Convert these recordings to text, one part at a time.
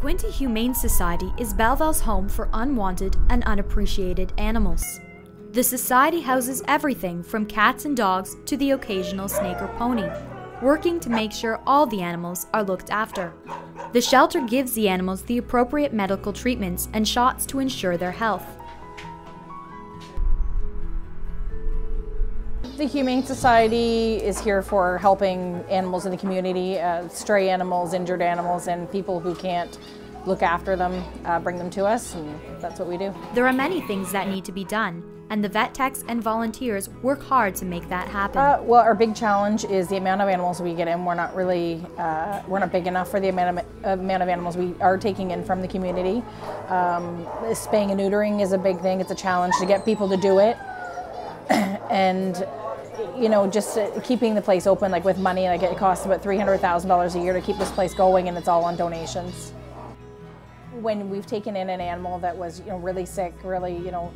Quinte Humane Society is Belleville's home for unwanted and unappreciated animals. The society houses everything from cats and dogs to the occasional snake or pony, working to make sure all the animals are looked after. The shelter gives the animals the appropriate medical treatments and shots to ensure their health. The Humane Society is here for helping animals in the community, stray animals, injured animals, and people who can't look after them, bring them to us, and that's what we do. There are many things that need to be done, and the vet techs and volunteers work hard to make that happen. Well, our big challenge is the amount of animals we get in. We're not really, we're not big enough for the amount of animals we are taking in from the community. Spaying and neutering is a big thing. It's a challenge to get people to do it. And you know, just keeping the place open, like with money, like it costs about $300,000 a year to keep this place going, and it's all on donations. When we've taken in an animal that was, you know, really sick, really, you know,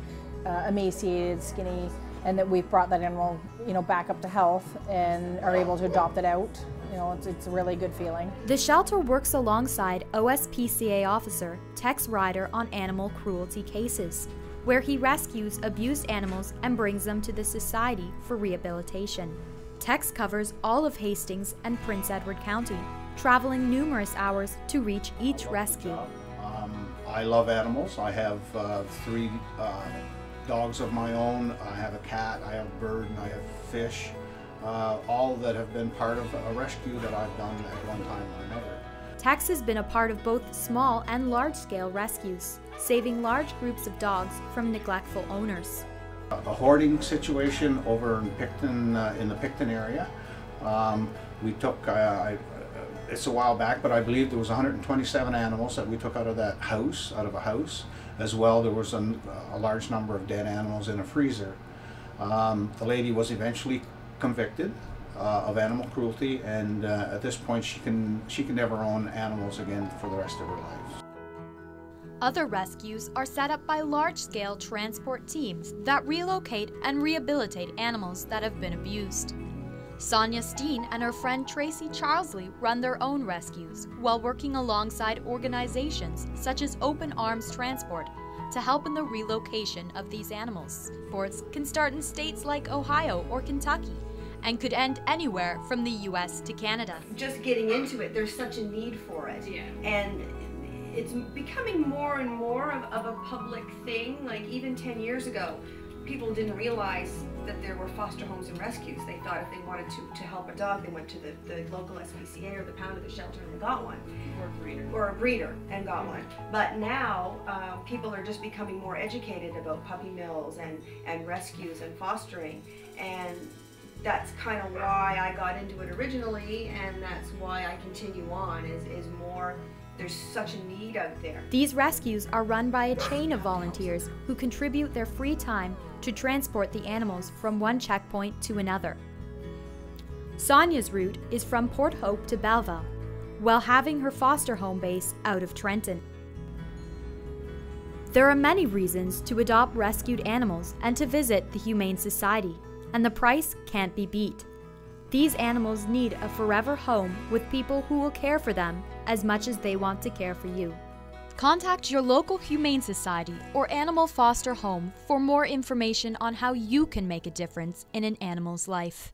emaciated, skinny, and that we've brought that animal, you know, back up to health and are able to adopt it out, you know, it's a really good feeling. The shelter works alongside OSPCA officer Tex Ryder on animal cruelty cases, where he rescues abused animals and brings them to the Society for rehabilitation. Tex covers all of Hastings and Prince Edward County, traveling numerous hours to reach each rescue. I love animals. I have 3 dogs of my own. I have a cat, I have a bird, and I have fish, all that have been part of a rescue that I've done at one time or another. Tex has been a part of both small and large-scale rescues, saving large groups of dogs from neglectful owners. A hoarding situation over in Picton, in the Picton area. We took, it's a while back, but I believe there was 127 animals that we took out of that house, out of a house. As well, there was a large number of dead animals in a freezer. The lady was eventually convicted of animal cruelty, and at this point she can never own animals again for the rest of her life. Other rescues are set up by large-scale transport teams that relocate and rehabilitate animals that have been abused. Sonia Steen and her friend Tracy Charlesley run their own rescues while working alongside organizations such as Open Arms Transport to help in the relocation of these animals. Sports can start in states like Ohio or Kentucky and could end anywhere from the US to Canada. Just getting into it, there's such a need for it. Yeah. And it's becoming more and more of a public thing. Like even 10 years ago, people didn't realize that there were foster homes and rescues. They thought if they wanted to help a dog, they went to the local SPCA or the pound of the shelter and they got one. Or a breeder and got one. But now people are just becoming more educated about puppy mills and rescues and fostering. And that's kind of why I got into it originally, and that's why I continue on, is more, there's such a need out there. These rescues are run by a chain of volunteers who contribute their free time to transport the animals from one checkpoint to another. Sonia's route is from Port Hope to Belleville, while having her foster home base out of Trenton. There are many reasons to adopt rescued animals and to visit the Humane Society, and the price can't be beat. These animals need a forever home with people who will care for them as much as they want to care for you. Contact your local Humane Society or animal foster home for more information on how you can make a difference in an animal's life.